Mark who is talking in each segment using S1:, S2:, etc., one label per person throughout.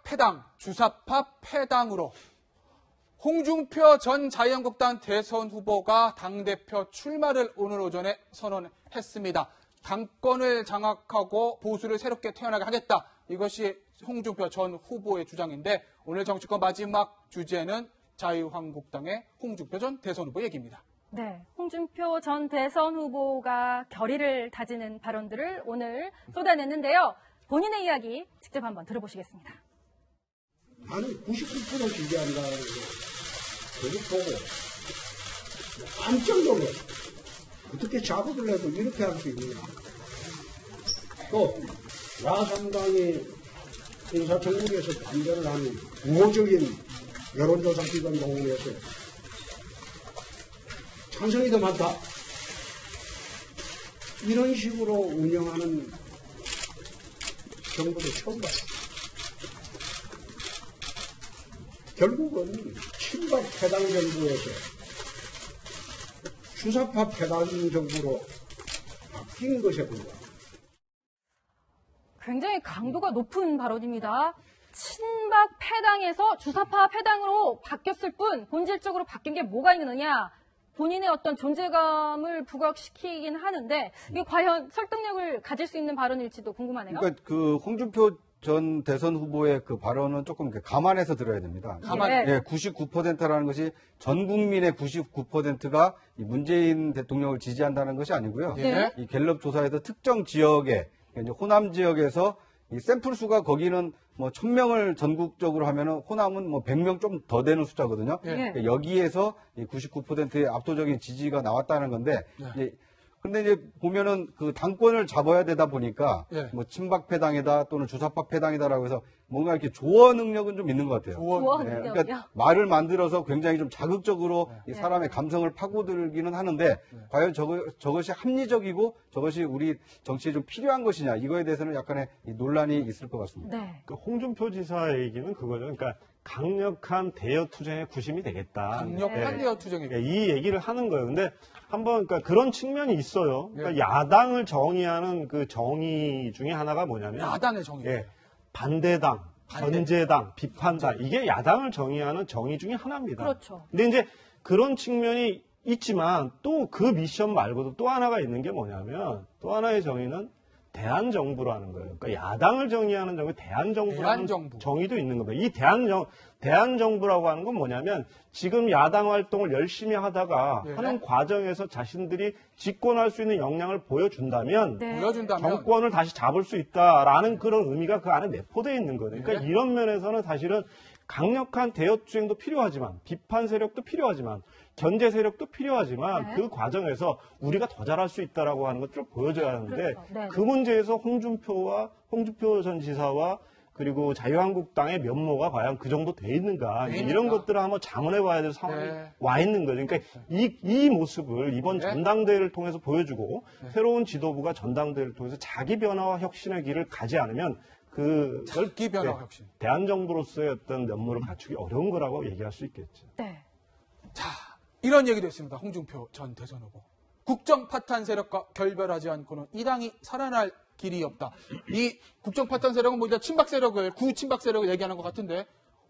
S1: 패당, 주사파 패당으로 홍준표 전 자유한국당 대선 후보가 당대표 출마를 오늘 오전에 선언했습니다. 당권을 장악하고 보수를 새롭게 태어나게 하겠다. 이것이 홍준표 전 후보의 주장인데 오늘 정치권 마지막 주제는 자유한국당의 홍준표 전 대선 후보 얘기입니다.
S2: 네, 홍준표 전 대선 후보가 결의를 다지는 발언들을 오늘 쏟아냈는데요. 본인의 이야기 직접 한번 들어보시겠습니다.
S3: 나는 99% 지지한다는 거 그거 보고 깜짝 놀랐어. 어떻게 작업을 해도 이렇게 할 수 있느냐. 또 야당당이 인사청문회에서 반대를 하는 우호적인 여론조사 기관 동원해서 찬성이 더 많다. 이런 식으로 운영하는 정부도 처음 봤어. 결국은 친박 패당 정부에서 주사파 패당 정부로 바뀐 것에 불과합니다.
S2: 굉장히 강도가 높은 발언입니다. 친박 패당에서 주사파 패당으로 바뀌었을 뿐 본질적으로 바뀐 게 뭐가 있느냐. 본인의 어떤 존재감을 부각시키긴 하는데 이게 과연 설득력을 가질 수 있는 발언일지도 궁금하네요.
S4: 그러니까 그 홍준표 전 대선 후보의 그 발언은 조금 감안해서 들어야 됩니다.
S2: 예.
S4: 99%라는 것이 전 국민의 99%가 문재인 대통령을 지지한다는 것이 아니고요.
S2: 네.
S4: 이 갤럽 조사에서 특정 지역에 이제 호남 지역에서 이 샘플 수가 거기는 뭐 1000명을 전국적으로 하면은 호남은 뭐 100명 좀 더 되는 숫자거든요.
S2: 네.
S4: 그러니까 여기에서 이 99%의 압도적인 지지가 나왔다는 건데 근데 이제 보면은 그 당권을 잡아야 되다 보니까 뭐 친박 패당이다 또는 주사파 패당이다라고 해서 뭔가 이렇게 조어 능력은 좀 있는 것 같아요.
S2: 조어 능력이요?
S4: 그러니까 말을 만들어서 굉장히 좀 자극적으로 이 사람의 감성을 파고들기는 하는데 과연 저것이 합리적이고 저것이 우리 정치에 좀 필요한 것이냐 이거에 대해서는 약간의 이 논란이 있을 것 같습니다.
S2: 네.
S5: 그 홍준표 지사 얘기는 그거죠. 그러니까 강력한 대여 투쟁의 구심이 되겠다.
S1: 강력한 대여 투쟁이
S5: 이 얘기를 하는 거예요. 근데 한번 그러니까 그런 측면이 있어요. 그러니까 야당을 정의하는 그 정의 중에 하나가 뭐냐면
S1: 야당의 정의.
S5: 반대당, 견제당, 비판당 이게 야당을 정의하는 정의 중에 하나입니다.
S2: 그렇죠.
S5: 근데 이제 그런 측면이 있지만 또 그 미션 말고도 또 하나가 있는 게 뭐냐면 또 하나의 정의는 대한정부라는 거예요. 그러니까 야당을 정의하는 정의 대한정부라는 정의도 있는 겁니다. 이 대한정부라고 하는 건 뭐냐면 지금 야당 활동을 열심히 하다가 하는 과정에서 자신들이 집권할 수 있는 역량을 보여준다면 정권을 다시 잡을 수 있다라는 그런 의미가 그 안에 내포되어 있는 거예요. 그러니까 이런 면에서는 사실은 강력한 대여투쟁도 필요하지만 비판 세력도 필요하지만 견제 세력도 필요하지만 그 과정에서 우리가 더 잘할 수 있다라고 하는 것들을 보여줘야 하는데 그 문제에서 홍준표 전 지사와 그리고 자유한국당의 면모가 과연 그 정도 돼 있는가 이런 것들을 한번 자문해 봐야 될 상황이 와 있는 거죠. 그러니까 이 모습을 이번 전당대회를 통해서 보여주고 새로운 지도부가 전당대회를 통해서 자기 변화와 혁신의 길을 가지 않으면
S1: 자기 변화 혁신.
S5: 대한정부로서의 어떤 면모를 갖추기 어려운 거라고 얘기할 수 있겠죠.
S2: 네.
S1: 자, 이런 얘기도 했습니다. 홍준표 전 대선 후보. 국정 파탄 세력과 결별하지 않고는 이 당이 살아날 길이 없다. 이 국정 파탄 세력은 뭐 친박 세력을 구친박 세력을 얘기하는 것 같은데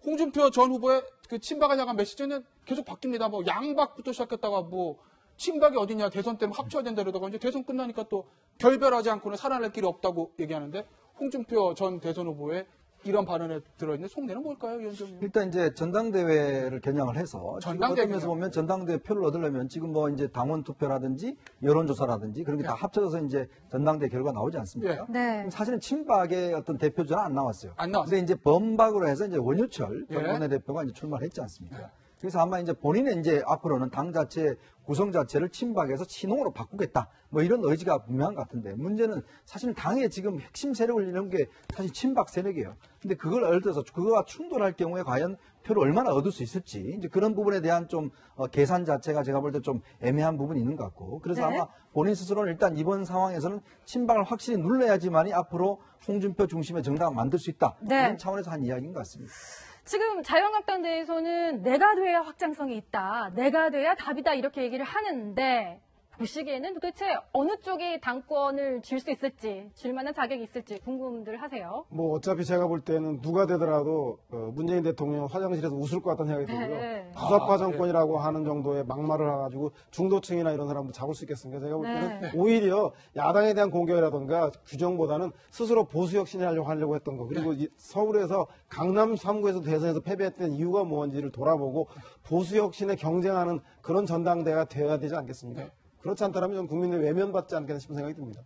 S1: 홍준표 전 후보의 그 친박을 향한 메시지는 계속 바뀝니다. 뭐 양박부터 시작했다가 뭐 친박이 어디냐 대선 때문에 합쳐야 된다 그러다가 이제 대선 끝나니까 또 결별하지 않고는 살아날 길이 없다고 얘기하는데 홍준표 전 대선 후보의 이런 발언에 들어있는 속내는 뭘까요, 위원장님?
S6: 일단 이제 전당대회를 겨냥을 해서 전당대회에서 보면 전당대회 표를 얻으려면 지금 뭐 이제 당원 투표라든지 여론조사라든지 그런 게 다 합쳐져서 이제 전당대회 결과 나오지 않습니까?
S2: 네.
S6: 사실은 친박의 어떤 대표자는 안 나왔어요.
S1: 안 나왔어요.
S6: 근데 이제 범박으로 해서 이제 원유철 원내대표가 이제 출마를 했지 않습니까? 그래서 아마 이제 본인은 이제 앞으로는 당 자체 구성 자체를 친박에서 친홍으로 바꾸겠다. 뭐 이런 의지가 분명한 것 같은데 문제는 사실 당의 지금 핵심 세력을 이런 게 사실 친박 세력이에요. 근데 그걸 얻어서 그거와 충돌할 경우에 과연 표를 얼마나 얻을 수 있을지 이제 그런 부분에 대한 좀 계산 자체가 제가 볼 때 좀 애매한 부분이 있는 것 같고 그래서 아마 본인 스스로는 일단 이번 상황에서는 친박을 확실히 눌러야지만이 앞으로 홍준표 중심의 정당을 만들 수 있다. 이런 차원에서 한 이야기인 것 같습니다.
S2: 지금 자유한국당 내에서는 내가 돼야 확장성이 있다. 내가 돼야 답이다. 이렇게 얘기를 하는데 보시기에는 도대체 어느 쪽이 당권을 질 수 있을지, 질 만한 자격이 있을지 궁금들 하세요.
S7: 뭐 어차피 제가 볼 때는 누가 되더라도 문재인 대통령 화장실에서 웃을 것 같다는 생각이 들고요.
S2: 네.
S7: 주사파 정권이라고 하는 정도의 막말을 해가지고 중도층이나 이런 사람도 잡을 수 있겠습니까? 제가 볼 때는
S2: 네.
S7: 오히려 야당에 대한 공격이라든가 규정보다는 스스로 보수 혁신을 하려고 했던 거, 그리고 이 서울에서 강남 3구에서 대선에서 패배했던 이유가 뭔지를 돌아보고 보수 혁신에 경쟁하는 그런 전당대회가 되어야 되지 않겠습니까?
S1: 네.
S7: 그렇지 않다면 전 국민의 외면받지 않겠나 싶은 생각이 듭니다.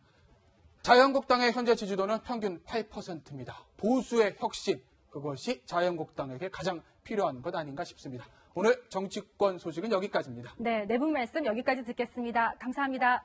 S1: 자유한국당의 현재 지지도는 평균 8%입니다. 보수의 혁신, 그것이 자유한국당에게 가장 필요한 것 아닌가 싶습니다. 오늘 정치권 소식은 여기까지입니다.
S2: 네, 네 분 말씀 여기까지 듣겠습니다. 감사합니다.